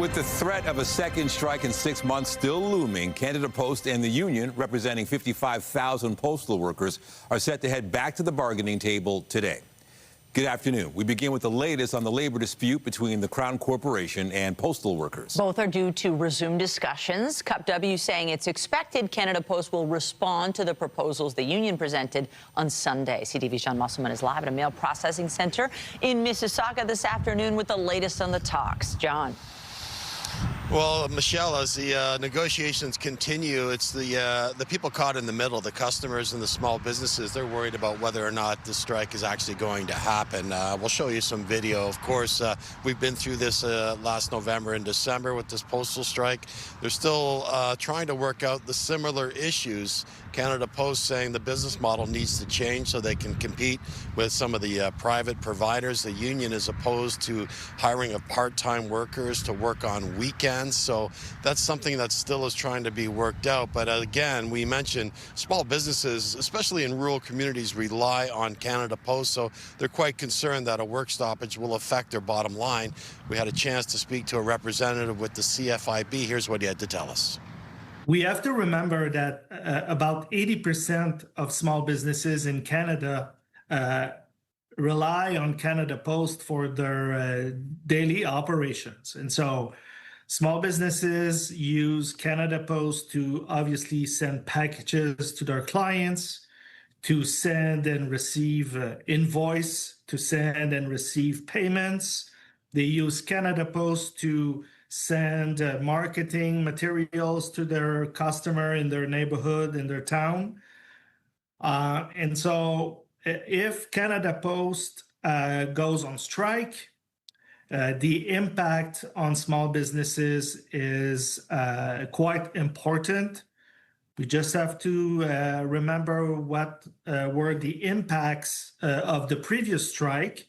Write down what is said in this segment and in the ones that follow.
With the threat of a second strike in 6 months still looming, Canada Post and the union, representing 55,000 postal workers, are set to head back to the bargaining table today. Good afternoon. We begin with the latest on the labor dispute between the Crown Corporation and postal workers. Both are due to resume discussions. CUPW saying it's expected Canada Post will respond to the proposals the union presented on Sunday. CTV's John Musselman is live at a mail processing center in Mississauga this afternoon with the latest on the talks. John. Well, Michelle, as the negotiations continue, it's the people caught in the middle, the customers and the small businesses. They're worried about whether or not the strike is actually going to happen. We'll show you some video. Of course, we've been through this last November and December with this postal strike. They're still trying to work out the similar issues. Canada Post saying the business model needs to change so they can compete with some of the private providers. The union is opposed to hiring of part-time workers to work on weekends. So that's something that still is trying to be worked out. But again, we mentioned small businesses, especially in rural communities, rely on Canada Post. So they're quite concerned that a work stoppage will affect their bottom line. We had a chance to speak to a representative with the CFIB. Here's what he had to tell us. We have to remember that about 80% of small businesses in Canada rely on Canada Post for their daily operations. And so small businesses use Canada Post to obviously send packages to their clients, to send and receive invoice, to send and receive payments. They use Canada Post to send marketing materials to their customer in their neighborhood, in their town. And so if Canada Post goes on strike, the impact on small businesses is quite important. We just have to remember what were the impacts of the previous strike.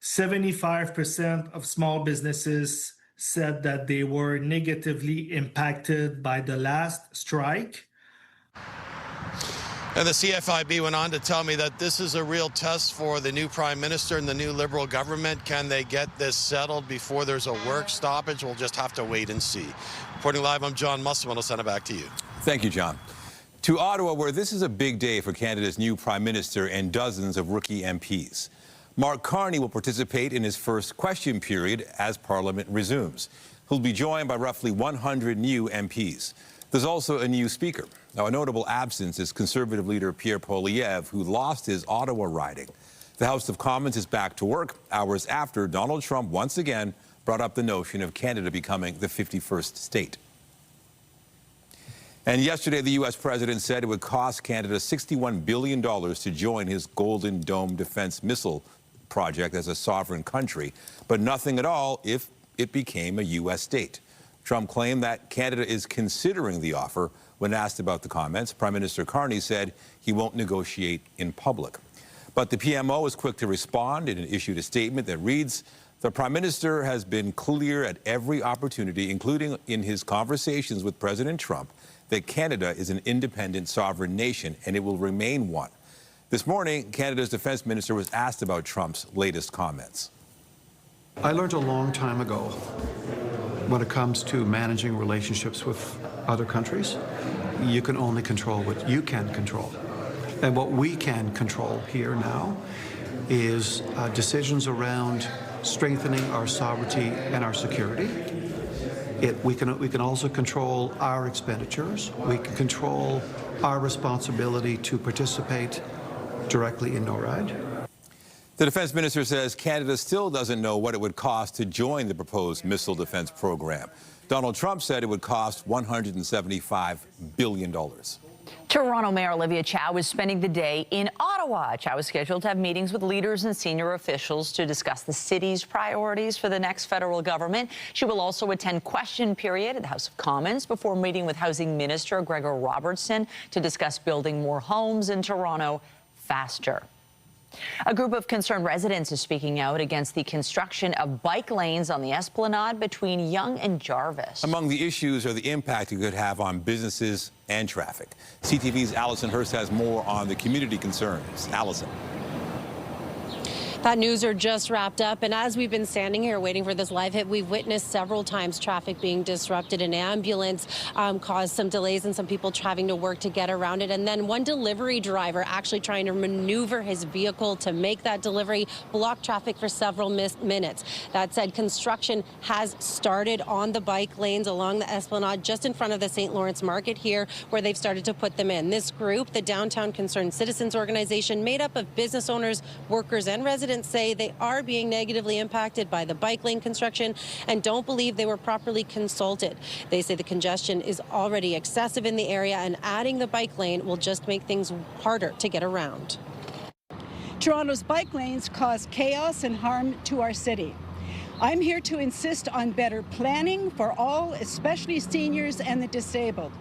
75% of small businesses said that they were negatively impacted by the last strike. And the CFIB went on to tell me that this is a real test for the new Prime Minister and the new Liberal government. Can they get this settled before there's a work stoppage? We'll just have to wait and see. Reporting live, I'm John Musselman. I'll send it back to you. Thank you, John. To Ottawa, where this is a big day for Canada's new Prime Minister and dozens of rookie MPs. Mark Carney will participate in his first question period as Parliament resumes. He'll be joined by roughly 100 new MPs. There's also a new speaker. Now, a notable absence is Conservative leader Pierre Poilievre, who lost his Ottawa riding. The House of Commons is back to work hours after Donald Trump once again brought up the notion of Canada becoming the 51st state. And yesterday, the U.S. president said it would cost Canada $61 billion to join his Golden Dome defense missile project as a sovereign country, but nothing at all if it became a U.S. state. Trump claimed that Canada is considering the offer. When asked about the comments, Prime Minister Carney said he won't negotiate in public. But the PMO was quick to respond and issued a statement that reads, "The Prime Minister has been clear at every opportunity, including in his conversations with President Trump, that Canada is an independent sovereign nation and it will remain one." This morning, Canada's defense minister was asked about Trump's latest comments. I learned a long time ago, when it comes to managing relationships with other countries, you can only control what you can control. And what we can control here now is decisions around strengthening our sovereignty and our security. We can also control our expenditures. We can control our responsibility to participate directly in NORAD. The defense minister says Canada still doesn't know what it would cost to join the proposed missile defense program. Donald Trump said it would cost $175 billion. Toronto Mayor Olivia Chow is spending the day in Ottawa. Chow is scheduled to have meetings with leaders and senior officials to discuss the city's priorities for the next federal government. She will also attend question period at the House of Commons before meeting with Housing Minister Gregor Robertson to discuss building more homes in Toronto faster. A group of concerned residents is speaking out against the construction of bike lanes on the Esplanade between Yonge and Jarvis. Among the issues are the impact it could have on businesses and traffic. CTV's Allison Hurst has more on the community concerns. Allison. That newser just wrapped up, and as we've been standing here waiting for this live hit, we've witnessed several times traffic being disrupted. An ambulance caused some delays and some people having to work to get around it. And then one delivery driver actually trying to maneuver his vehicle to make that delivery, blocked traffic for several minutes. That said, construction has started on the bike lanes along the Esplanade just in front of the St. Lawrence Market here, where they've started to put them in. This group, the Downtown Concerned Citizens Organization, made up of business owners, workers, and residents, say they are being negatively impacted by the bike lane construction and don't believe they were properly consulted. They say the congestion is already excessive in the area, and adding the bike lane will just make things harder to get around. Toronto's bike lanes cause chaos and harm to our city. I'm here to insist on better planning for all, especially seniors and the disabled.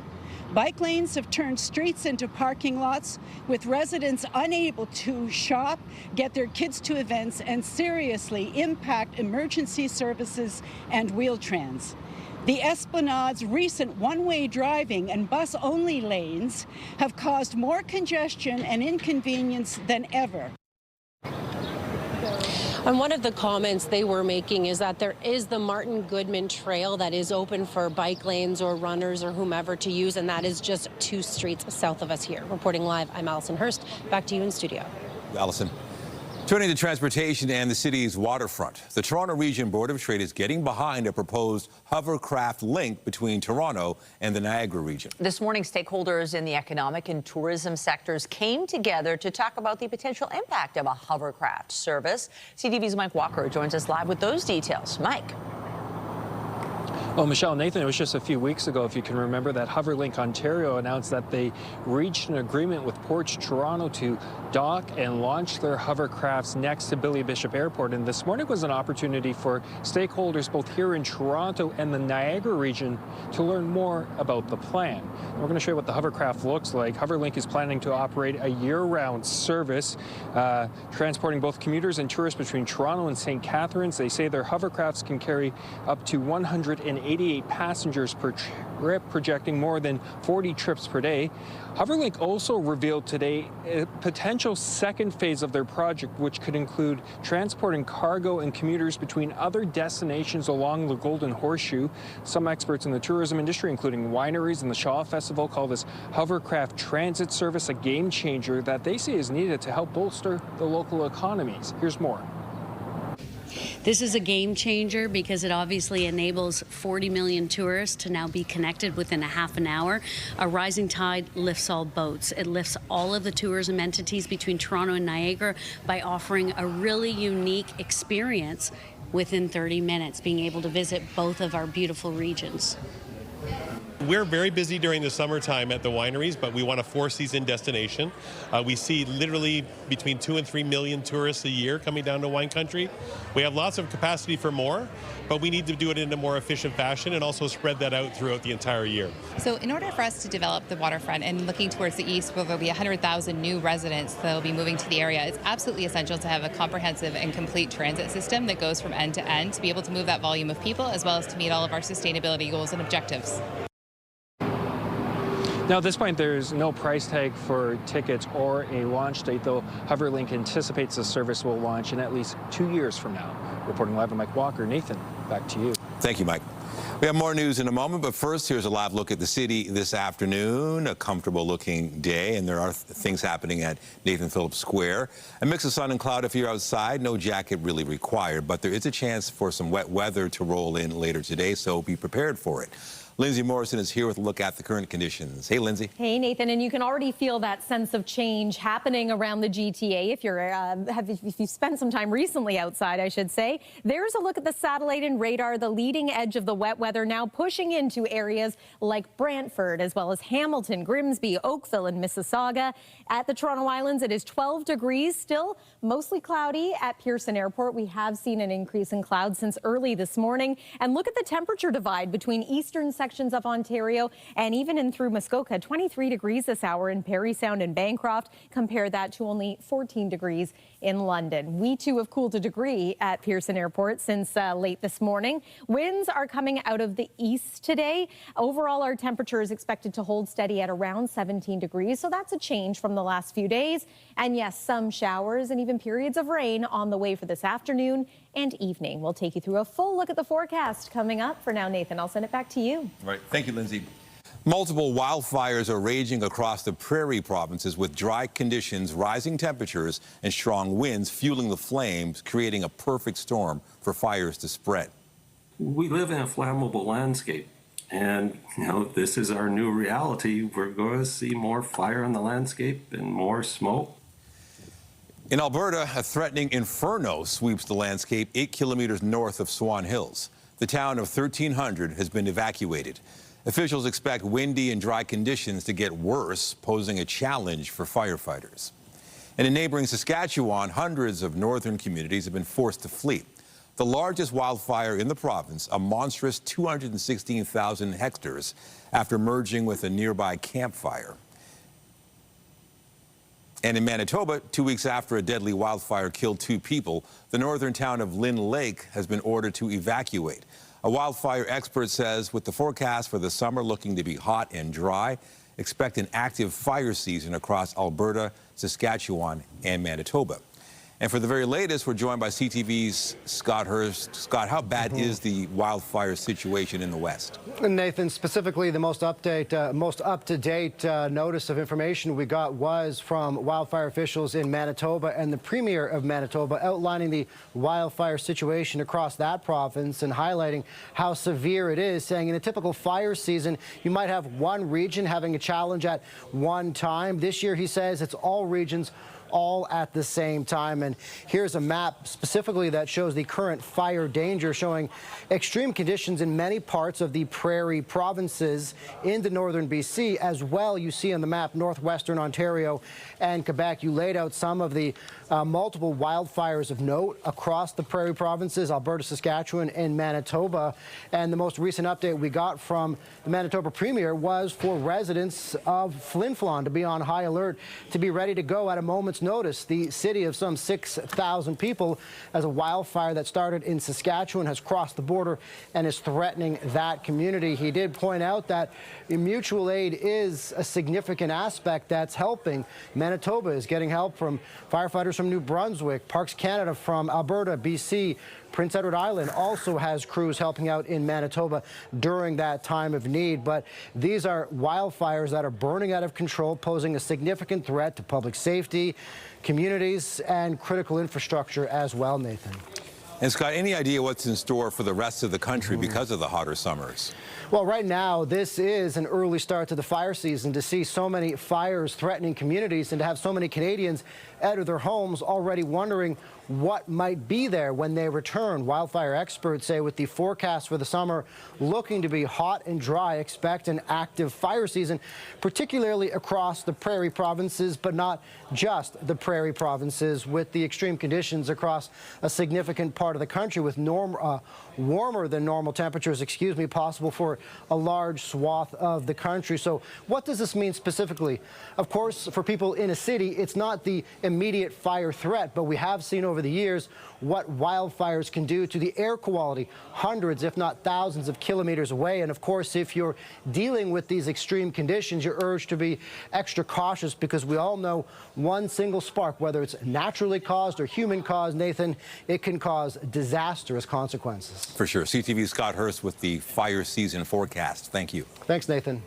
Bike lanes have turned streets into parking lots, with residents unable to shop, get their kids to events, and seriously impact emergency services and Wheel-Trans. The Esplanade's recent one-way driving and bus-only lanes have caused more congestion and inconvenience than ever. And one of the comments they were making is that there is the Martin Goodman Trail that is open for bike lanes or runners or whomever to use, and that is just 2 streets south of us here. Reporting live, I'm Allison Hurst. Back to you in studio. Allison. Turning to transportation and the city's waterfront, the Toronto Region Board of Trade is getting behind a proposed hovercraft link between Toronto and the Niagara region. This morning, stakeholders in the economic and tourism sectors came together to talk about the potential impact of a hovercraft service. CTV's Mike Walker joins us live with those details. Mike. Well, Michelle, Nathan, it was just a few weeks ago, if you can remember, that HoverLink Ontario announced that they reached an agreement with Ports Toronto to dock and launch their hovercrafts next to Billy Bishop Airport. And this morning was an opportunity for stakeholders both here in Toronto and the Niagara region to learn more about the plan. And we're going to show you what the hovercraft looks like. HoverLink is planning to operate a year-round service, transporting both commuters and tourists between Toronto and St. Catharines. They say their hovercrafts can carry up to 188 passengers per trip, projecting more than 40 trips per day. HoverLink also revealed today a potential second phase of their project, which could include transporting cargo and commuters between other destinations along the Golden Horseshoe. Some experts in the tourism industry, including wineries and the Shaw Festival, call this hovercraft transit service a game changer that they say is needed to help bolster the local economies. Here's more. This is a game changer because it obviously enables 40 million tourists to now be connected within a half an hour. A rising tide lifts all boats. It lifts all of the tourism entities between Toronto and Niagara by offering a really unique experience within 30 minutes, being able to visit both of our beautiful regions. We're very busy during the summertime at the wineries, but we want a 4-season destination. We see literally between 2 and 3 million tourists a year coming down to wine country. We have lots of capacity for more, but we need to do it in a more efficient fashion and also spread that out throughout the entire year. So in order for us to develop the waterfront and looking towards the east, where there'll be 100,000 new residents that will be moving to the area, it's absolutely essential to have a comprehensive and complete transit system that goes from end to end to be able to move that volume of people, as well as to meet all of our sustainability goals and objectives. Now, at this point, there's no price tag for tickets or a launch date, though HoverLink anticipates the service will launch in at least 2 years from now. Reporting live, I'm Mike Walker. Nathan, back to you. Thank you, Mike. We have more news in a moment, but first, here's a live look at the city this afternoon. A comfortable-looking day, and there are things happening at Nathan Phillips Square. A mix of sun and cloud if you're outside. No jacket really required, but there is a chance for some wet weather to roll in later today, so be prepared for it. Lindsay Morrison is here with a look at the current conditions. Hey, Lindsay. Hey, Nathan, and you can already feel that sense of change happening around the GTA. If you're if you've spent some time recently outside, I should say. There's a look at the satellite and radar, the leading edge of the wet weather now pushing into areas like Brantford, as well as Hamilton, Grimsby, Oakville, and Mississauga. At the Toronto Islands, it is 12 degrees, still mostly cloudy at Pearson Airport. We have seen an increase in clouds since early this morning. And look at the temperature divide between eastern sections of Ontario, and even in through Muskoka. 23 degrees this hour in Parry Sound and Bancroft. Compare that to only 14 degrees in London. We too have cooled a degree at Pearson Airport since late this morning. Winds are coming out of the east today. Overall, our temperature is expected to hold steady at around 17 degrees, so that's a change from the last few days. And yes, some showers and even periods of rain on the way for this afternoon and evening. We'll take you through a full look at the forecast coming up. For now, Nathan, I'll send it back to you. All right. Thank you, Lindsay. Multiple wildfires are raging across the prairie provinces with dry conditions, rising temperatures, and strong winds fueling the flames, creating a perfect storm for fires to spread. We live in a flammable landscape, and this is our new reality. We're going to see more fire on the landscape and more smoke. In Alberta, a threatening inferno sweeps the landscape 8 kilometers north of Swan Hills. The town of 1,300 has been evacuated. Officials expect windy and dry conditions to get worse, posing a challenge for firefighters. And in neighboring Saskatchewan, hundreds of northern communities have been forced to flee. The largest wildfire in the province, a monstrous 216,000 hectares, after merging with a nearby campfire. And in Manitoba, 2 weeks after a deadly wildfire killed 2 people, the northern town of Lynn Lake has been ordered to evacuate. A wildfire expert says with the forecast for the summer looking to be hot and dry, expect an active fire season across Alberta, Saskatchewan, and Manitoba. And for the very latest, we're joined by CTV's Scott Hurst. Scott, how bad is the wildfire situation in the West? Nathan, specifically the most up-to-date notice of information we got was from wildfire officials in Manitoba and the Premier of Manitoba outlining the wildfire situation across that province and highlighting how severe it is, saying in a typical fire season, you might have one region having a challenge at one time. This year, he says, it's all regions all at the same time. And here's a map specifically that shows the current fire danger, showing extreme conditions in many parts of the prairie provinces in the northern BC. As well, you see on the map northwestern Ontario and Quebec. You laid out some of the multiple wildfires of note across the prairie provinces, Alberta, Saskatchewan, and Manitoba. And the most recent update we got from the Manitoba Premier was for residents of Flin Flon to be on high alert, to be ready to go at a moment's notice. The city of some 6,000 people, as a wildfire that started in Saskatchewan has crossed the border and is threatening that community. He did point out that mutual aid is a significant aspect that's helping. Manitoba is getting help from firefighters from New Brunswick, Parks Canada from Alberta, BC. Prince Edward Island also has crews helping out in Manitoba during that time of need. But these are wildfires that are burning out of control, posing a significant threat to public safety, communities, and critical infrastructure as well, Nathan. And Scott, any idea what's in store for the rest of the country because of the hotter summers? Well, right now, this is an early start to the fire season. To see so many fires threatening communities and to have so many Canadians out of their homes already wondering what might be there when they return. Wildfire experts say with the forecast for the summer looking to be hot and dry, expect an active fire season, particularly across the prairie provinces, but not just the prairie provinces, with the extreme conditions across a significant part of the country with warmer than normal temperatures, possible for a large swath of the country. So what does this mean specifically? Of course, for people in a city, it's not the immediate fire threat, but we have seen over the years what wildfires can do to the air quality hundreds, if not thousands of kilometers away. And of course, if you're dealing with these extreme conditions, you're urged to be extra cautious, because we all know one single spark, whether it's naturally caused or human caused, Nathan, it can cause disastrous consequences. For sure. CTV's Scott Hurst with the fire season forecast. Thank you. Thanks, Nathan.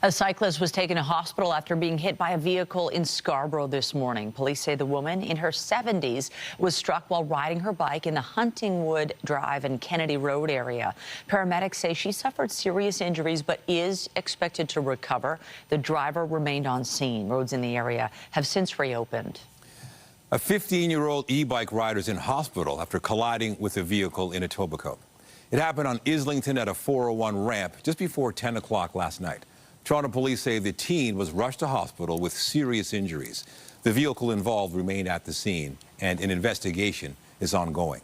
A cyclist was taken to hospital after being hit by a vehicle in Scarborough this morning. Police say the woman in her 70s was struck while riding her bike in the Huntingwood Drive and Kennedy Road area. Paramedics say she suffered serious injuries but is expected to recover. The driver remained on scene. Roads in the area have since reopened. A 15-year-old e-bike rider is in hospital after colliding with a vehicle in Etobicoke. It happened on Islington at a 401 ramp just before 10 o'clock last night. Toronto police say the teen was rushed to hospital with serious injuries. The vehicle involved remained at the scene, and an investigation is ongoing.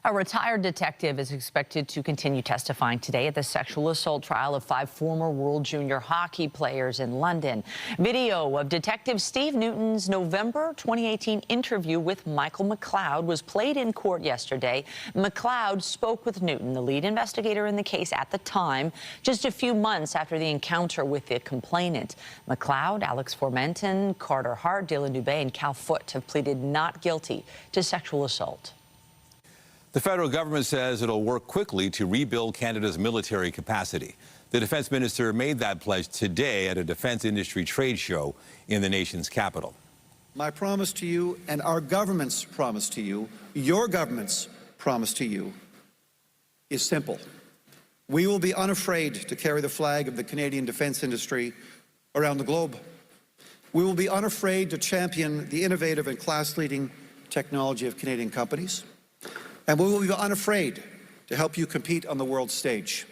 A retired detective is expected to continue testifying today at the sexual assault trial of 5 former World Junior hockey players in London. Video of Detective Steve Newton's November 2018 interview with Michael McLeod was played in court yesterday. McLeod spoke with Newton, the lead investigator in the case at the time, just a few months after the encounter with the complainant. McLeod, Alex Formenton, Carter Hart, Dylan Dubé, and Cal Foote have pleaded not guilty to sexual assault. The federal government says it'll work quickly to rebuild Canada's military capacity. The defense minister made that pledge today at a defense industry trade show in the nation's capital. My promise to you and our government's promise to you, your government's promise to you, is simple. We will be unafraid to carry the flag of the Canadian defense industry around the globe. We will be unafraid to champion the innovative and class-leading technology of Canadian companies. And we will be unafraid to help you compete on the world stage.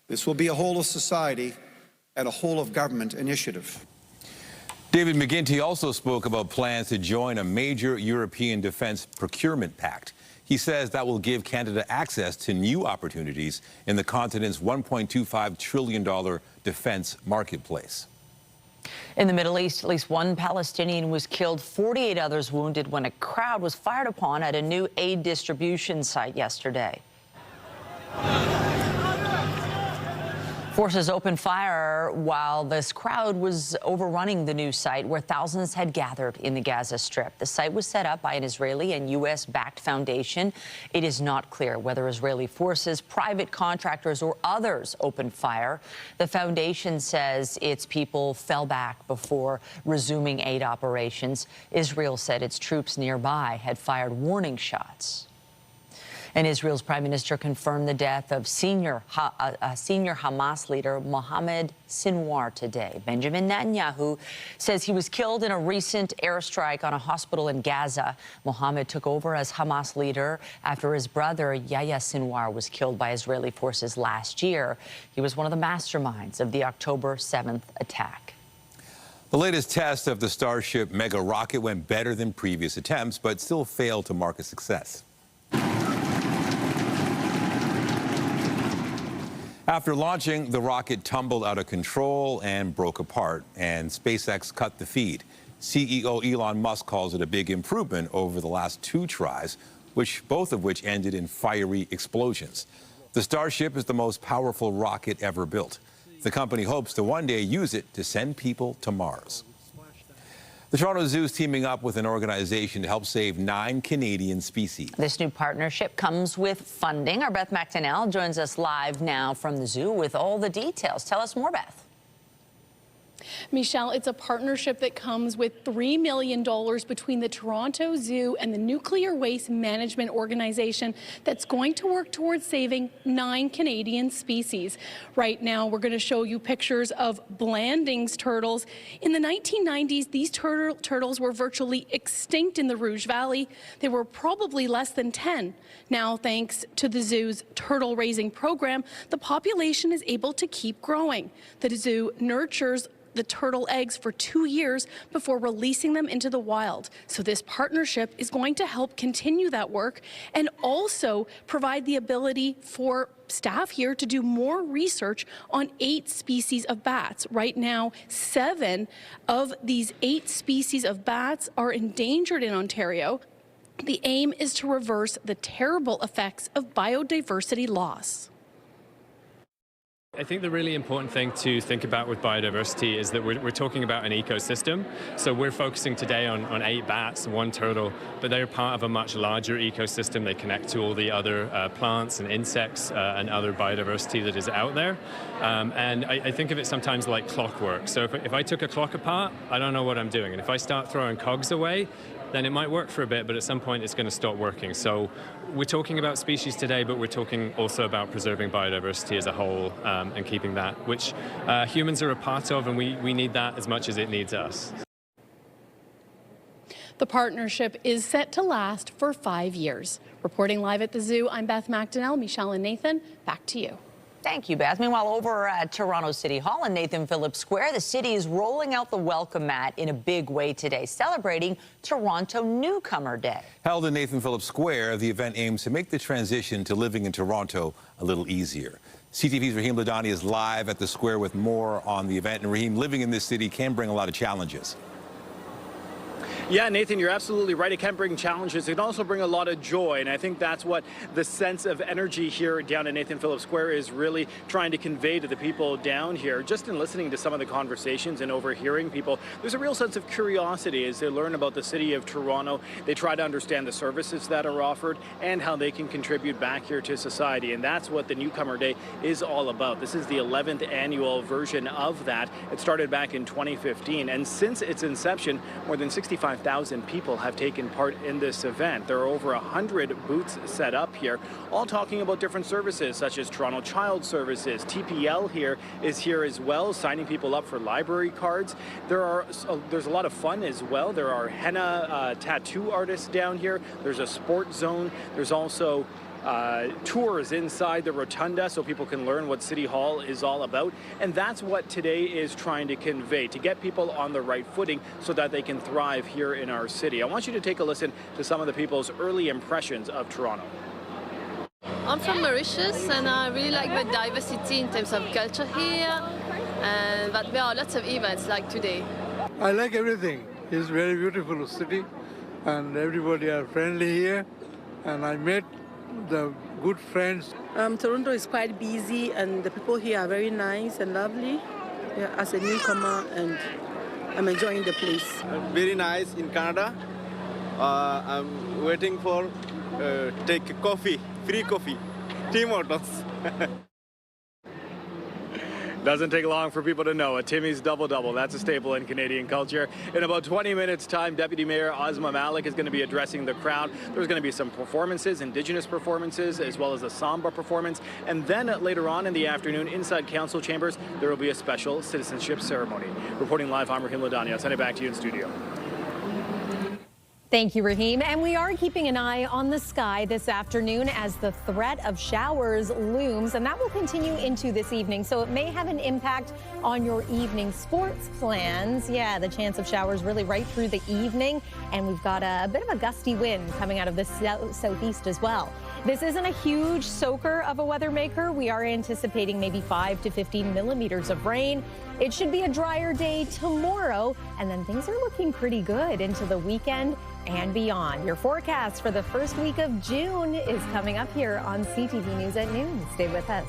This will be a whole of society and a whole of government initiative. David McGuinty also spoke about plans to join a major European defense procurement pact. He says that will give Canada access to new opportunities in the continent's $1.25 trillion defense marketplace. In the Middle East, at least 1 Palestinian was killed, 48 others wounded when a crowd was fired upon at a new aid distribution site yesterday. Forces opened fire while this crowd was overrunning the new site where thousands had gathered in the Gaza Strip. The site was set up by an Israeli and U.S.-backed foundation. It is not clear whether Israeli forces, private contractors, or others opened fire. The foundation says its people fell back before resuming aid operations. Israel said its troops nearby had fired warning shots. And Israel's Prime Minister confirmed the death of senior Hamas leader Mohammed Sinwar today. Benjamin Netanyahu says he was killed in a recent airstrike on a hospital in Gaza. Mohammed took over as Hamas leader after his brother Yahya Sinwar was killed by Israeli forces last year. He was one of the masterminds of the October 7th attack. The latest test of the Starship mega rocket went better than previous attempts, but still failed to mark a success. After launching, the rocket tumbled out of control and broke apart, and SpaceX cut the feed. CEO Elon Musk calls it a big improvement over the last 2 tries, both of which ended in fiery explosions. The Starship is the most powerful rocket ever built. The company hopes to one day use it to send people to Mars. The Toronto Zoo is teaming up with an organization to help save 9 Canadian species. This new partnership comes with funding. Our Beth McDonnell joins us live now from the zoo with all the details. Tell us more, Beth. Michelle, it's a partnership that comes with $3 million between the Toronto Zoo and the Nuclear Waste Management Organization that's going to work towards saving 9 Canadian species. Right now, we're going to show you pictures of Blanding's turtles. In the 1990s, these turtles were virtually extinct in the Rouge Valley. They were probably less than 10. Now, thanks to the zoo's turtle raising program, the population is able to keep growing. The zoo nurtures the turtle eggs for 2 years before releasing them into the wild. So this partnership is going to help continue that work and also provide the ability for staff here to do more research on 8 species of bats. Right now, 7 of these 8 species of bats are endangered in Ontario. The aim is to reverse the terrible effects of biodiversity loss. I think the really important thing to think about with biodiversity is that we're talking about an ecosystem. So we're focusing today on 8 bats and 1 turtle, but they're part of a much larger ecosystem. They connect to all the other plants and insects and other biodiversity that is out there. And I think of it sometimes like clockwork. So if I took a clock apart, I don't know what I'm doing. And if I start throwing cogs away, then it might work for a bit, but at some point it's going to stop working. So we're talking about species today, but we're talking also about preserving biodiversity as a whole and keeping that, which humans are a part of, and we need that as much as it needs us. The partnership is set to last for 5 years. Reporting live at the zoo, I'm Beth McDonnell. Michelle and Nathan, back to you. Thank you, Beth. Meanwhile, over at Toronto City Hall in Nathan Phillips Square, the city is rolling out the welcome mat in a big way today, celebrating Toronto Newcomer Day. Held in Nathan Phillips Square, the event aims to make the transition to living in Toronto a little easier. CTV's Raheem Ladani is live at the square with more on the event. And Raheem, living in this city can bring a lot of challenges. Yeah, Nathan, you're absolutely right. It can bring challenges. It can also bring a lot of joy. And I think that's what the sense of energy here down in Nathan Phillips Square is really trying to convey to the people down here. Just in listening to some of the conversations and overhearing people, there's a real sense of curiosity as they learn about the city of Toronto. They try to understand the services that are offered and how they can contribute back here to society. And that's what the Newcomer Day is all about. This is the 11th annual version of that. It started back in 2015. And since its inception, more than 65,000 people have taken part in this event. There are over 100 booths set up here, all talking about different services such as Toronto Child Services. TPL here is here as well, signing people up for library cards. There's a lot of fun as well. There are henna tattoo artists down here. There's a sport zone. There's also tours inside the rotunda so people can learn what City Hall is all about. And that's what today is trying to convey, to get people on the right footing so that they can thrive here in our city. I want you to take a listen to some of the people's early impressions of Toronto. I'm from Mauritius and I really like the diversity in terms of culture here, and that there are lots of events like today. I like everything. It's a very beautiful city and everybody are friendly here, and I met the good friends. Toronto is quite busy and the people here are very nice and lovely. Yeah, as a newcomer, and I'm enjoying the place. Very nice in Canada. I'm waiting for take coffee, free coffee, Tim Hortons. Doesn't take long for people to know a Timmy's Double-Double. That's a staple in Canadian culture. In about 20 minutes' time, Deputy Mayor Ozma Malik is going to be addressing the crowd. There's going to be some performances, Indigenous performances, as well as a samba performance. And then later on in the afternoon, inside council chambers, there will be a special citizenship ceremony. Reporting live, I'm Raheem Ladani. I'll send it back to you in studio. Thank you, Raheem. And we are keeping an eye on the sky this afternoon as the threat of showers looms, and that will continue into this evening. So it may have an impact on your evening sports plans. Yeah, the chance of showers really right through the evening. And we've got a bit of a gusty wind coming out of the southeast as well. This isn't a huge soaker of a weather maker. We are anticipating maybe 5 to 15 millimeters of rain. It should be a drier day tomorrow, and then things are looking pretty good into the weekend and beyond. Your forecast for the first week of June is coming up here on CTV News at noon. Stay with us.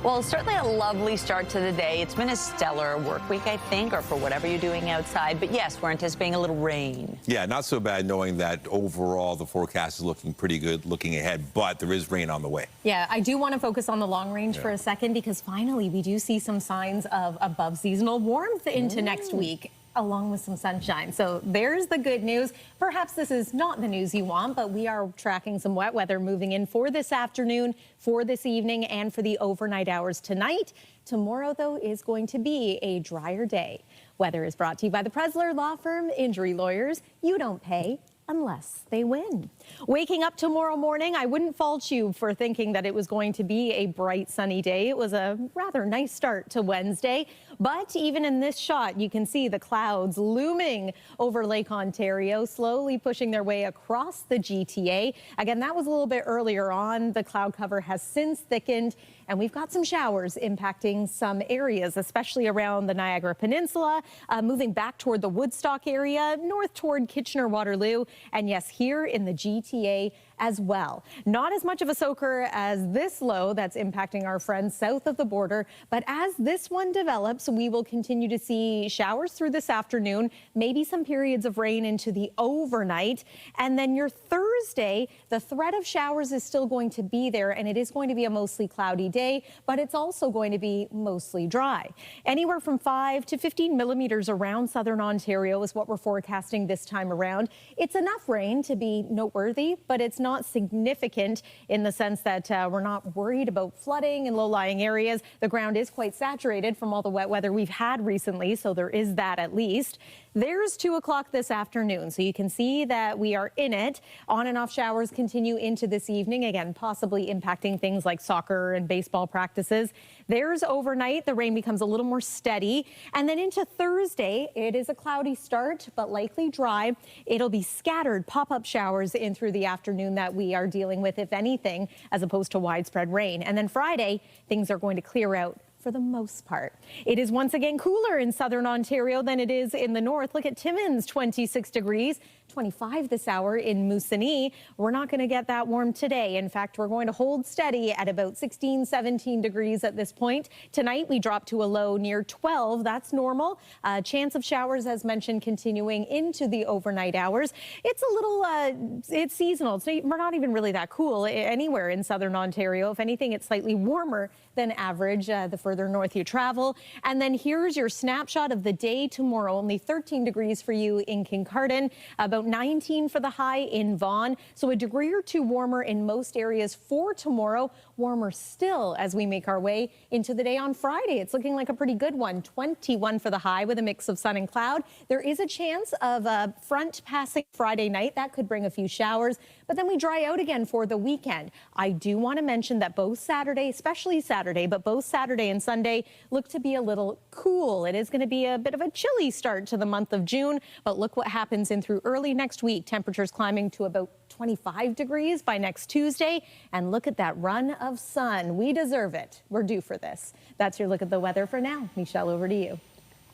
Well, certainly a lovely start to the day. It's been a stellar work week, I think, or for whatever you're doing outside. But yes, we're anticipating a little rain. Yeah, not so bad knowing that overall the forecast is looking pretty good looking ahead, but there is rain on the way. Yeah, I do want to focus on the long range for a second, because finally we do see some signs of above seasonal warmth into next week, along with some sunshine. So there's the good news. Perhaps this is not the news you want, but we are tracking some wet weather moving in for this afternoon, for this evening, and for the overnight hours tonight. Tomorrow, though, is going to be a drier day. Weather is brought to you by the Presler Law Firm, injury lawyers. You don't pay unless they win. Waking up tomorrow morning, I wouldn't fault you for thinking that it was going to be a bright sunny day. It was a rather nice start to Wednesday, but even in this shot, you can see the clouds looming over Lake Ontario, slowly pushing their way across the GTA. Again, that was a little bit earlier on. The cloud cover has since thickened, and we've got some showers impacting some areas, especially around the Niagara Peninsula, moving back toward the Woodstock area, north toward Kitchener-Waterloo, and yes, here in the GTA as well. Not as much of a soaker as this low that's impacting our friends south of the border, but as this one develops, we will continue to see showers through this afternoon, maybe some periods of rain into the overnight. And then your Thursday, the threat of showers is still going to be there, and it is going to be a mostly cloudy day, but it's also going to be mostly dry. Anywhere from 5 to 15 millimeters around southern Ontario is what we're forecasting this time around. It's enough rain to be noteworthy, but it's not significant in the sense that we're not worried about flooding in low-lying areas. The ground is quite saturated from all the wet weather we've had recently, so there is that at least. There's 2 o'clock this afternoon, so you can see that we are in it. On and off showers continue into this evening, again, possibly impacting things like soccer and baseball practices. There's overnight. The rain becomes a little more steady. And then into Thursday, it is a cloudy start, but likely dry. It'll be scattered pop-up showers in through the afternoon that we are dealing with, if anything, as opposed to widespread rain. And then Friday, things are going to clear out for the most part. It is once again cooler in southern Ontario than it is in the north. Look at Timmins, 26 degrees, 25 this hour in Moosonee. We're not going to get that warm today. In fact, we're going to hold steady at about 16, 17 degrees at this point. Tonight, we drop to a low near 12. That's normal. Chance of showers, as mentioned, continuing into the overnight hours. It's a little, it's seasonal. We're not even really that cool anywhere in southern Ontario. If anything, it's slightly warmer than average the further north you travel. And then here's your snapshot of the day tomorrow. Only 13 degrees for you in Kincardine, about 19 for the high in Vaughan. So a degree or two warmer in most areas for tomorrow. Warmer still as we make our way into the day on Friday. It's looking like a pretty good one. 21 for the high with a mix of sun and cloud. There is a chance of a front passing Friday night. That could bring a few showers, but then we dry out again for the weekend. I do want to mention that both Saturday, especially Saturday, but both Saturday and Sunday look to be a little cool. It is going to be a bit of a chilly start to the month of June, but look what happens in through early next week. Temperatures climbing to about 25 degrees by next Tuesday. And look at that run of sun. We deserve it. We're due for this. That's your look at the weather for now. Michelle, over to you.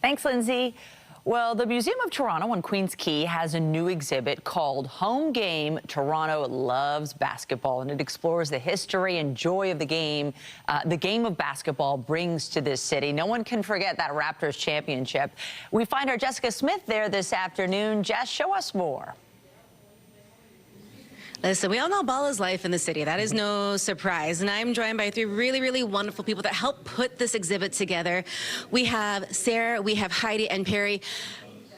Thanks, Lindsay. Well, the Museum of Toronto on Queen's Quay has a new exhibit called Home Game, Toronto Loves Basketball, and it explores the history and joy of the game of basketball brings to this city. No one can forget that Raptors championship. We find our Jessica Smith there this afternoon. Jess, show us more. Listen, we all know ball is life in the city. That is no surprise. And I'm joined by three really, really wonderful people that helped put this exhibit together. We have Sarah, we have Heidi, and Perry.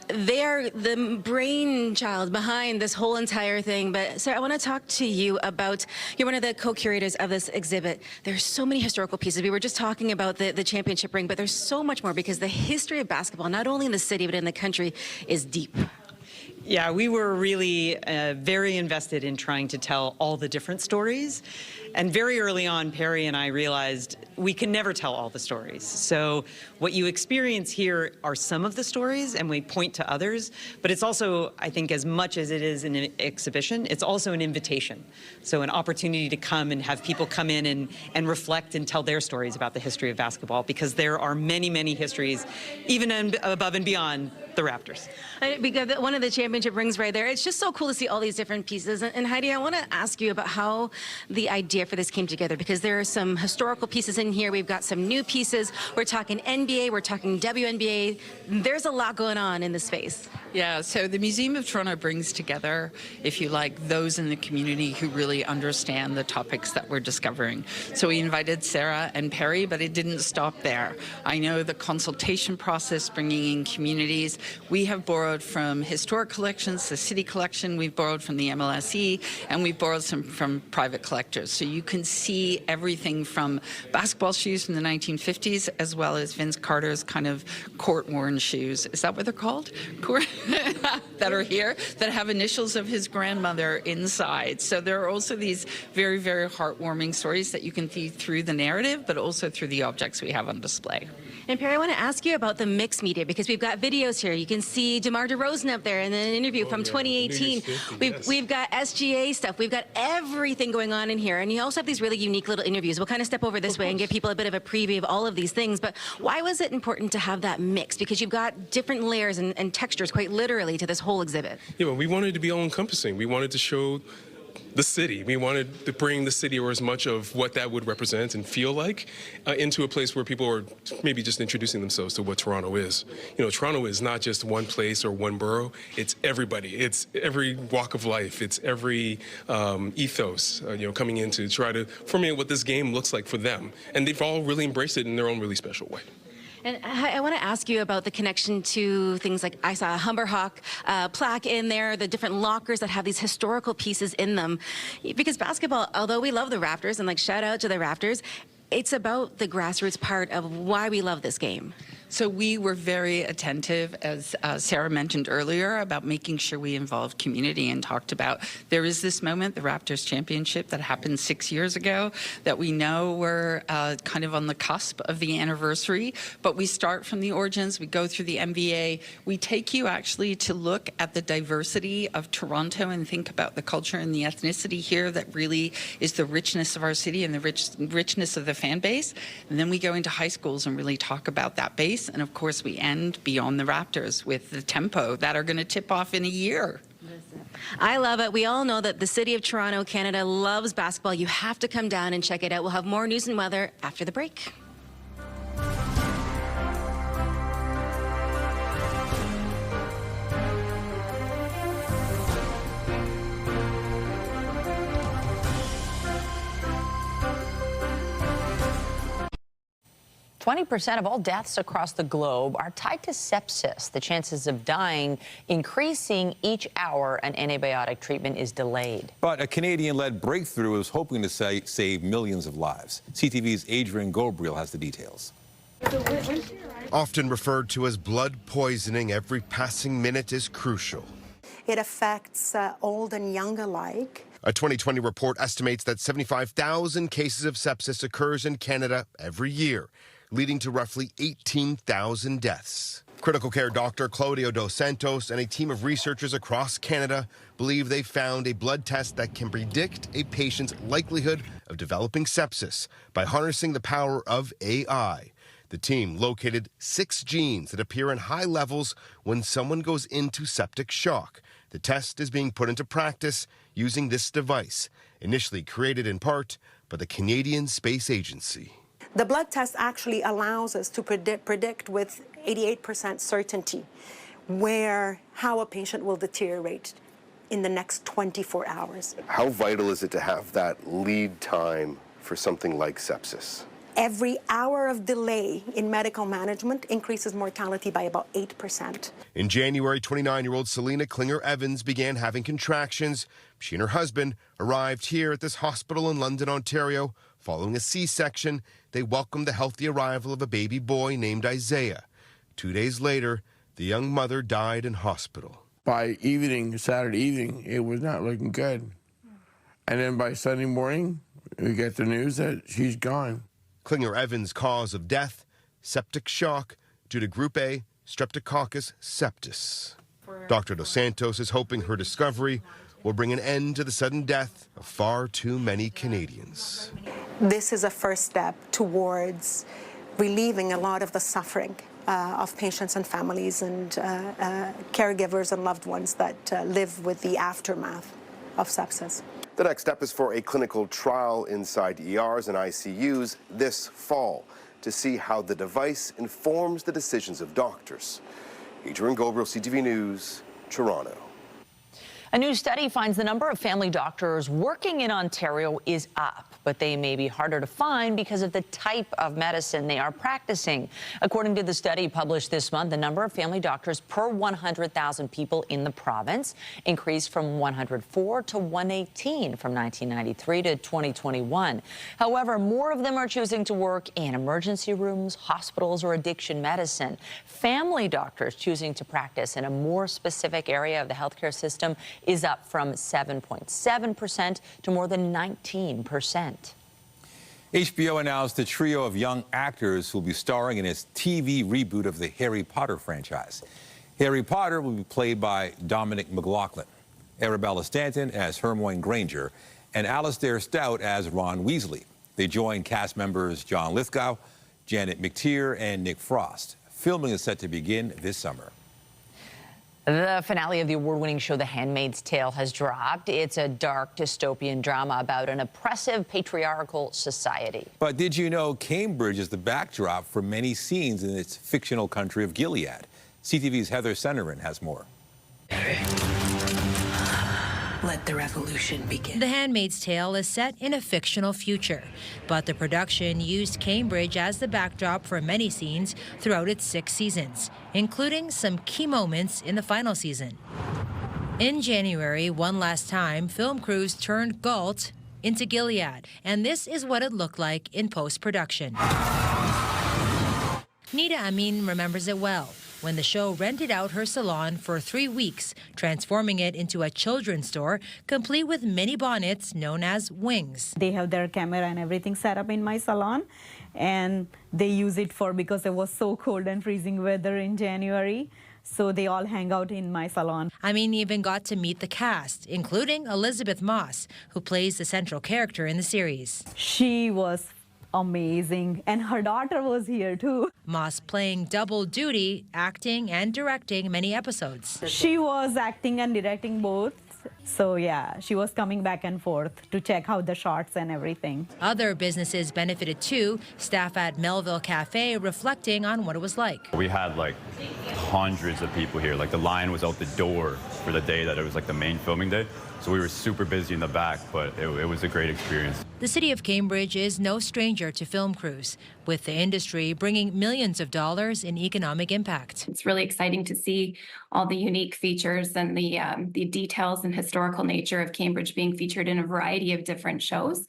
They are the brainchild behind this whole entire thing. But Sarah, I want to talk to you about, you're one of the co-curators of this exhibit. There's so many historical pieces. We were just talking about the championship ring, but there's so much more because the history of basketball, not only in the city, but in the country, is deep. Yeah, we were really very invested in trying to tell all the different stories. And very early on, Perry and I realized we can never tell all the stories. So what you experience here are some of the stories, and we point to others. But it's also, I think, as much as it is an exhibition, it's also an invitation. So an opportunity to come and have people come in and reflect and tell their stories about the history of basketball, because there are many, many histories, even above and beyond the Raptors. Because one of the championship rings right there, it's just so cool to see all these different pieces. And Heidi, I want to ask you about how the idea for this came together, because there are some historical pieces in here. We've got some new pieces. We're talking NBA, we're talking WNBA. There's a lot going on in this space. Yeah, so the Museum of Toronto brings together, if you like, those in the community who really understand the topics that we're discovering. So we invited Sarah and Perry, but it didn't stop there. I know the consultation process, bringing in communities. We have borrowed from historic collections, the city collection, we've borrowed from the MLSE, and we've borrowed some from private collectors. So you can see everything from basketball shoes from the 1950s, as well as Vince Carter's kind of court-worn shoes. Is that what they're called? That are here, that have initials of his grandmother inside. So there are also these very, very heartwarming stories that you can see through the narrative, but also through the objects we have on display. And Perry, I want to ask you about the mixed media, because we've got videos here. You can see DeMar DeRozan up there in an interview from 2018. We've got SGA stuff. We've got everything going on in here. And you also have these really unique little interviews. We'll kind of step over this way and give people a bit of a preview of all of these things. But why was it important to have that mix? Because you've got different layers and textures, quite literally, to this whole exhibit. Yeah, well, we wanted to be all-encompassing. We wanted to show the city. We wanted to bring the city, or as much of what that would represent and feel like, into a place where people are maybe just introducing themselves to what Toronto is. You know, Toronto is not just one place or one borough. It's everybody. It's every walk of life. It's every ethos, you know, coming in to try to formulate what this game looks like for them. And they've all really embraced it in their own really special way. And I want to ask you about the connection to things like, I saw a Humberhawk plaque in there, the different lockers that have these historical pieces in them. Because basketball, although we love the Raptors, and like shout out to the Raptors, it's about the grassroots part of why we love this game. So we were very attentive, as Sarah mentioned earlier, about making sure we involved community and talked about there is this moment, the Raptors championship that happened 6 years ago, that we know we're kind of on the cusp of the anniversary, but we start from the origins, we go through the MVA, we take you actually to look at the diversity of Toronto and think about the culture and the ethnicity here that really is the richness of our city and the richness of the fan base. And then we go into high schools and really talk about that base. And of course, we end beyond the Raptors with the tempo that are going to tip off in a year. I love it. We all know that the city of Toronto, Canada, loves basketball. You have to come down and check it out. We'll have more news and weather after the break. 20% of all deaths across the globe are tied to sepsis. The chances of dying increasing each hour an antibiotic treatment is delayed. But a Canadian-led breakthrough is hoping to save millions of lives. CTV's Adrian Gobriel has the details. Often referred to as blood poisoning, every passing minute is crucial. It affects old and young alike. A 2020 report estimates that 75,000 cases of sepsis occurs in Canada every year, leading to roughly 18,000 deaths. Critical care doctor Claudio Dos Santos and a team of researchers across Canada believe they found a blood test that can predict a patient's likelihood of developing sepsis by harnessing the power of AI. The team located 6 genes that appear in high levels when someone goes into septic shock. The test is being put into practice using this device, initially created in part by the Canadian Space Agency. The blood test actually allows us to predict with 88% certainty how a patient will deteriorate in the next 24 hours. How vital is it to have that lead time for something like sepsis? Every hour of delay in medical management increases mortality by about 8%. In January, 29-year-old Selena Klinger-Evans began having contractions. She and her husband arrived here at this hospital in London, Ontario. Following a C-section, they welcomed the healthy arrival of a baby boy named Isaiah. 2 days later, the young mother died in hospital. By Saturday evening, it was not looking good. And then by Sunday morning, we get the news that she's gone. Klinger-Evans' cause of death, septic shock due to Group A Streptococcus septis. Dr. Dos Santos is hoping her discovery will bring an end to the sudden death of far too many Canadians. This is a first step towards relieving a lot of the suffering of patients and families and caregivers and loved ones that live with the aftermath of sepsis. The next step is for a clinical trial inside ERs and ICUs this fall to see how the device informs the decisions of doctors. Adrian Gobriel, CTV News, Toronto. A new study finds the number of family doctors working in Ontario is up, but they may be harder to find because of the type of medicine they are practicing. According to the study published this month, the number of family doctors per 100,000 people in the province increased from 104 to 118 from 1993 to 2021. However, more of them are choosing to work in emergency rooms, hospitals, or addiction medicine. Family doctors choosing to practice in a more specific area of the healthcare system is up from 7.7% to more than 19%. HBO announced a trio of young actors who will be starring in its TV reboot of the Harry Potter franchise. Harry Potter will be played by Dominic McLaughlin, Arabella Stanton as Hermione Granger, and Alastair Stout as Ron Weasley. They join cast members John Lithgow, Janet McTeer, and Nick Frost. Filming is set to begin this summer. The finale of the award-winning show The Handmaid's Tale has dropped. It's a dark dystopian drama about an oppressive patriarchal society. But did you know Cambridge is the backdrop for many scenes in its fictional country of Gilead? CTV's Heather Sennerin has more. Let the revolution begin. The Handmaid's Tale is set in a fictional future, but the production used Cambridge as the backdrop for many scenes throughout its 6 seasons, including some key moments in the final season. In January, one last time, film crews turned Galt into Gilead, and this is what it looked like in post-production. Nita Amin remembers it well, when the show rented out her salon for 3 weeks, transforming it into a children's store, complete with mini bonnets known as wings. They have their camera and everything set up in my salon, and they use it because it was so cold and freezing weather in January. So they all hang out in my salon. Amin even got to meet the cast, including Elizabeth Moss, who plays the central character in the series. She was amazing, and her daughter was here too. Moss playing double duty, acting and directing many episodes. She was acting and directing both. So yeah, she was coming back and forth to check out the shots and everything. Other businesses benefited too. Staff at Melville Cafe reflecting on what it was like. We had like hundreds of people here. Like the line was out the door for the day that it was like the main filming day. So we were super busy in the back, but it was a great experience. The city of Cambridge is no stranger to film crews, with the industry bringing millions of dollars in economic impact. It's really exciting to see all the unique features and the details and historical nature of Cambridge being featured in a variety of different shows.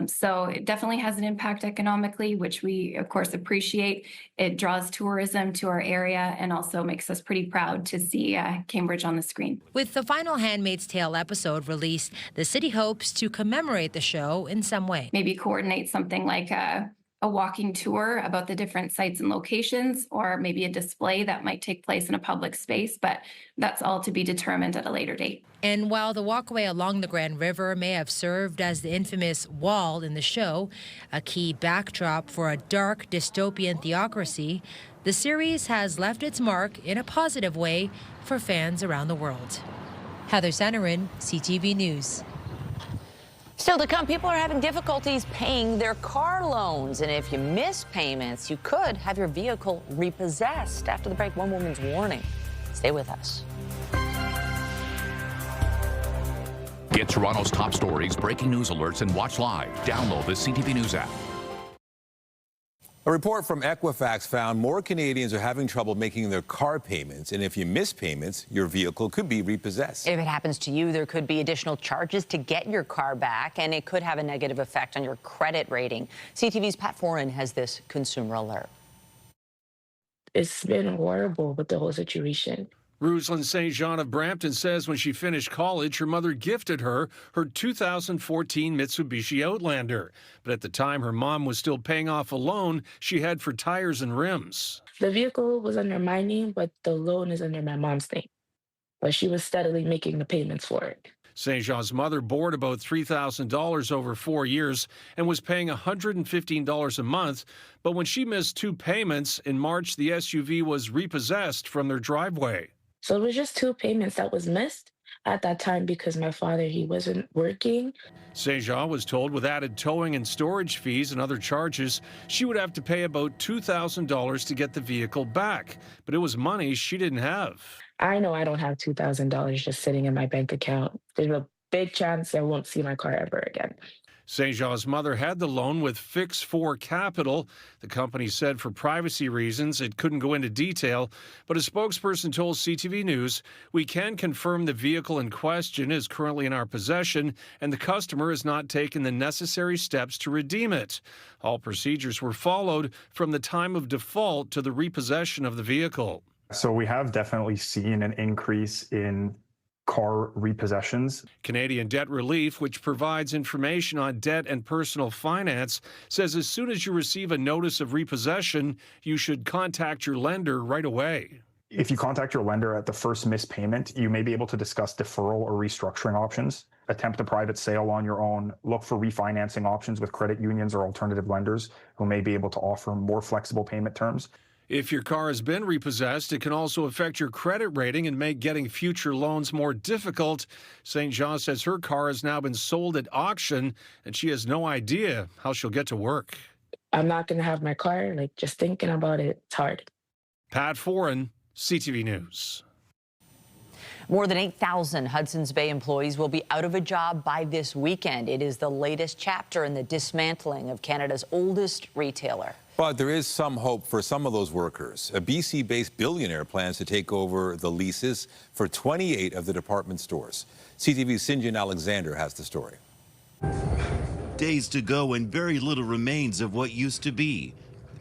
So it definitely has an impact economically, which we, of course, appreciate. It draws tourism to our area and also makes us pretty proud to see Cambridge on the screen. With the final Handmaid's Tale episode released, the city hopes to commemorate the show in some way. Maybe coordinate something like a walking tour about the different sites and locations, or maybe a display that might take place in a public space, but that's all to be determined at a later date. And while the walkway along the Grand River may have served as the infamous wall in the show, a key backdrop for a dark dystopian theocracy, the series has left its mark in a positive way for fans around the world. Heather Centerin, CTV News. Still to come, people are having difficulties paying their car loans. And if you miss payments, you could have your vehicle repossessed. After the break, one woman's warning. Stay with us. Get Toronto's top stories, breaking news alerts, and watch live. Download the CTV News app. A report from Equifax found more Canadians are having trouble making their car payments, and if you miss payments, your vehicle could be repossessed. If it happens to you, there could be additional charges to get your car back, and it could have a negative effect on your credit rating. CTV's Pat Foran has this consumer alert. It's been horrible with the whole situation. Ruslan St. Jean of Brampton says when she finished college, her mother gifted her 2014 Mitsubishi Outlander. But at the time, her mom was still paying off a loan she had for tires and rims. The vehicle was under my name, but the loan is under my mom's name. But she was steadily making the payments for it. St. Jean's mother borrowed about $3,000 over 4 years and was paying $115 a month. But when she missed 2 payments, in March, the SUV was repossessed from their driveway. So it was just 2 payments that was missed at that time because my father, he wasn't working. St. Jean was told with added towing and storage fees and other charges, she would have to pay about $2,000 to get the vehicle back. But it was money she didn't have. I know I don't have $2,000 just sitting in my bank account. There's a big chance I won't see my car ever again. St. Jean's mother had the loan with Fix 4 Capital. The company said for privacy reasons it couldn't go into detail, but a spokesperson told CTV News, "We can confirm the vehicle in question is currently in our possession and the customer has not taken the necessary steps to redeem it. All procedures were followed from the time of default to the repossession of the vehicle." So we have definitely seen an increase in car repossessions. Canadian Debt Relief, which provides information on debt and personal finance, says as soon as you receive a notice of repossession, you should contact your lender right away. If you contact your lender at the first missed payment, you may be able to discuss deferral or restructuring options, attempt a private sale on your own, look for refinancing options with credit unions or alternative lenders who may be able to offer more flexible payment terms. If your car has been repossessed, it can also affect your credit rating and make getting future loans more difficult. St. Jean says her car has now been sold at auction and she has no idea how she'll get to work. I'm not going to have my car. Just thinking about it, it's hard. Pat Foran, CTV News. More than 8,000 Hudson's Bay employees will be out of a job by this weekend. It is the latest chapter in the dismantling of Canada's oldest retailer. But there is some hope for some of those workers. A BC-based billionaire plans to take over the leases for 28 of the department stores. CTV's Sinjin Alexander has the story. Days to go and very little remains of what used to be.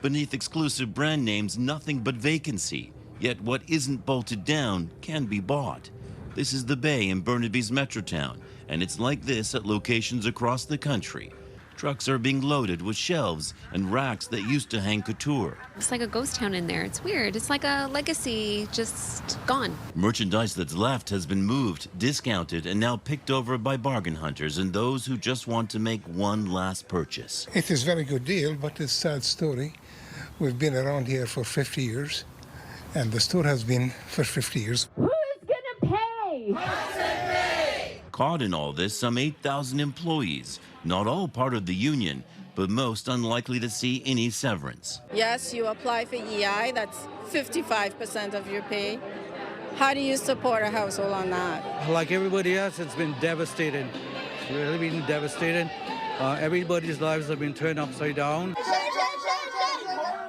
Beneath exclusive brand names, nothing but vacancy. Yet what isn't bolted down can be bought. This is the Bay in Burnaby's Metrotown, and it's like this at locations across the country. Trucks are being loaded with shelves and racks that used to hang couture. It's like a ghost town in there. It's weird. It's like a legacy just gone. Merchandise that's left has been moved, discounted, and now picked over by bargain hunters and those who just want to make one last purchase. It is a very good deal, but it's a sad story. We've been around here for 50 years, and the store has been for 50 years. Who's gonna pay? Caught in all this, some 8,000 employees, not all part of the union, but most unlikely to see any severance. Yes, you apply for EI, that's 55% of your pay. How do you support a household on that? Like everybody else, it's been devastating. It's really been devastating. Everybody's lives have been turned upside down.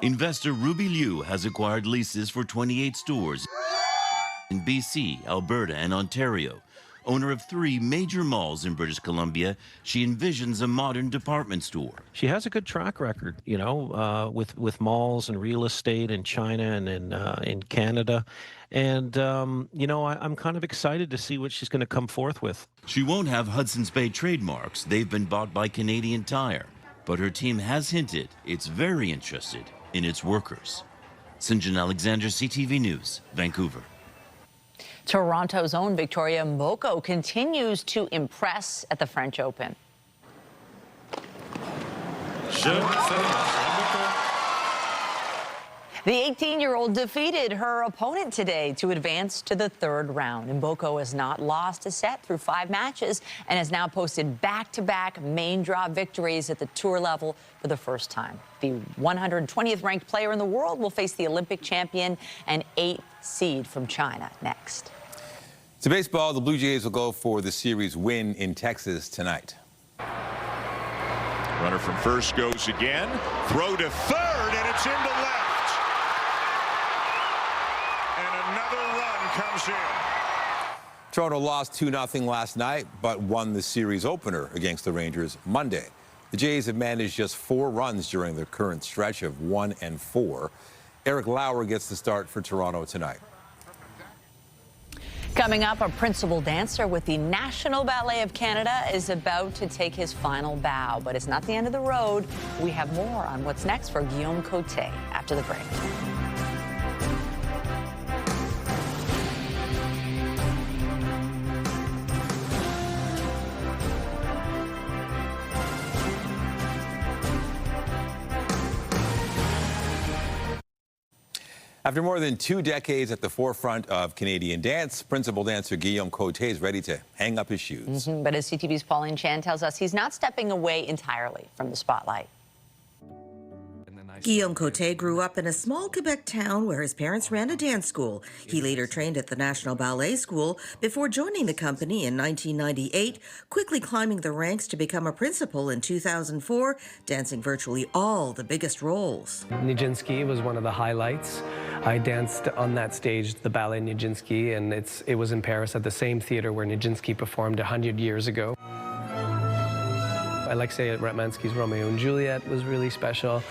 Investor Ruby Liu has acquired leases for 28 stores in BC, Alberta, and Ontario. Owner of 3 major malls in British Columbia, she envisions a modern department store. She has a good track record, you know, with malls and real estate in China and in Canada. And, you know, I'm kind of excited to see what she's going to come forth with. She won't have Hudson's Bay trademarks. They've been bought by Canadian Tire. But her team has hinted it's very interested in its workers. Sinjin Alexander, CTV News, Vancouver. Toronto's own Victoria Mboko continues to impress at the French Open. The 18-year-old defeated her opponent today to advance to the 3rd round. Mboko has not lost a set through 5 matches and has now posted back-to-back main draw victories at the tour level for the first time. The 120th ranked player in the world will face the Olympic champion and 8th seed from China next. To baseball, the Blue Jays will go for the series win in Texas tonight. Runner from first goes again. Throw to third, and it's into left. And another run comes in. Toronto lost 2-0 last night, but won the series opener against the Rangers Monday. The Jays have managed just 4 runs during the current stretch of 1-4. Eric Lauer gets the start for Toronto tonight. Coming up, a principal dancer with the National Ballet of Canada is about to take his final bow, but it's not the end of the road. We have more on what's next for Guillaume Côté after the break. After more than 2 decades at the forefront of Canadian dance, principal dancer Guillaume Côté is ready to hang up his shoes. But as CTV's Pauline Chan tells us, he's not stepping away entirely from the spotlight. Guillaume Côté grew up in a small Quebec town where his parents ran a dance school. He later trained at the National Ballet School before joining the company in 1998, quickly climbing the ranks to become a principal in 2004, dancing virtually all the biggest roles. Nijinsky was one of the highlights. I danced on that stage, the Ballet Nijinsky, and it was in Paris at the same theater where Nijinsky performed 100 years ago. Alexei Ratmansky's Romeo and Juliet was really special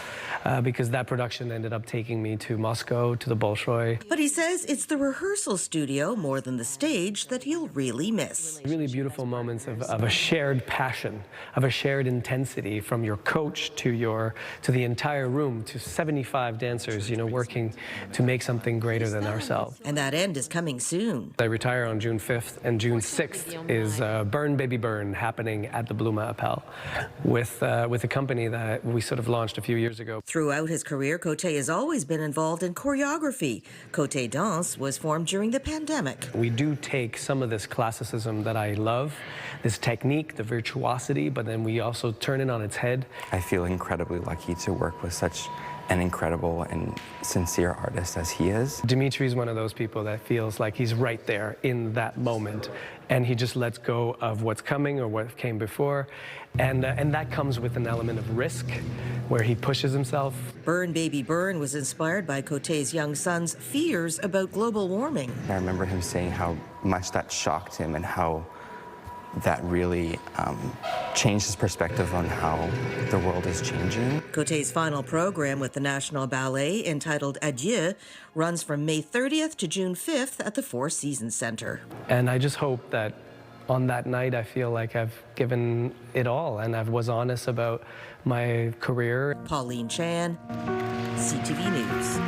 because that production ended up taking me to Moscow, to the Bolshoi. But he says it's the rehearsal studio more than the stage that he'll really miss. Really beautiful moments of a shared passion, of a shared intensity from your coach to the entire room, to 75 dancers, you know, working to make something greater than ourselves. And that end is coming soon. I retire on June 5th, and June 6th is Burn Baby Burn happening at the Bluma Appel with a company that we sort of launched a few years ago. Throughout his career, Côté has always been involved in choreography. Côté Danse was formed during the pandemic. We do take some of this classicism that I love, this technique, the virtuosity, but then we also turn it on its head. I feel incredibly lucky to work with such an incredible and sincere artist as he is. Dimitri's one of those people that feels like he's right there in that moment, and he just lets go of what's coming or what came before, and that comes with an element of risk, where he pushes himself. Burn Baby Burn was inspired by Cote's young son's fears about global warming. I remember him saying how much that shocked him and how that really changed his perspective on how the world is changing. Cote's final program with the National Ballet, entitled Adieu, runs from May 30th to June 5th at the Four Seasons Centre. And I just hope that on that night I feel like I've given it all and I was honest about my career. Pauline Chan, CTV News.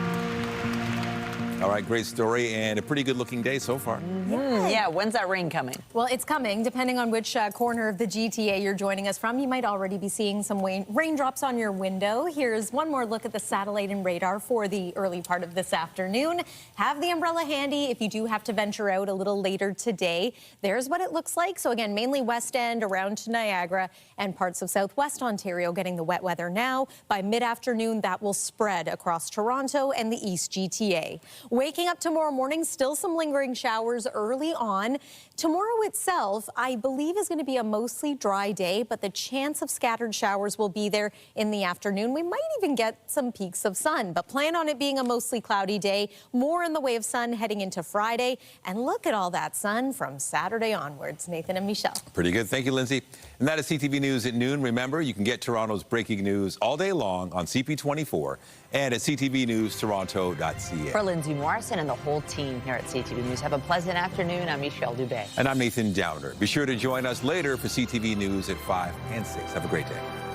All right, great story and a pretty good-looking day so far. Yeah, when's that rain coming? Well, it's coming. Depending on which corner of the GTA you're joining us from, you might already be seeing some raindrops on your window. Here's one more look at the satellite and radar for the early part of this afternoon. Have the umbrella handy if you do have to venture out a little later today. There's what it looks like. So again, mainly West End, around to Niagara, and parts of southwest Ontario getting the wet weather now. By mid-afternoon, that will spread across Toronto and the East GTA. Waking up tomorrow morning, still some lingering showers early on. Tomorrow itself, I believe, is going to be a mostly dry day, but the chance of scattered showers will be there in the afternoon. We might even get some peaks of sun, but plan on it being a mostly cloudy day. More in the way of sun heading into Friday. And look at all that sun from Saturday onwards. Nathan and Michelle. Pretty good. Thank you, Lindsay. And that is CTV News at noon. Remember, you can get Toronto's breaking news all day long on CP24 and at ctvnewstoronto.ca. For Lindsay Morrison and the whole team here at CTV News, have a pleasant afternoon. I'm Michelle Dubé. And I'm Nathan Downer. Be sure to join us later for CTV News at 5 and 6. Have a great day.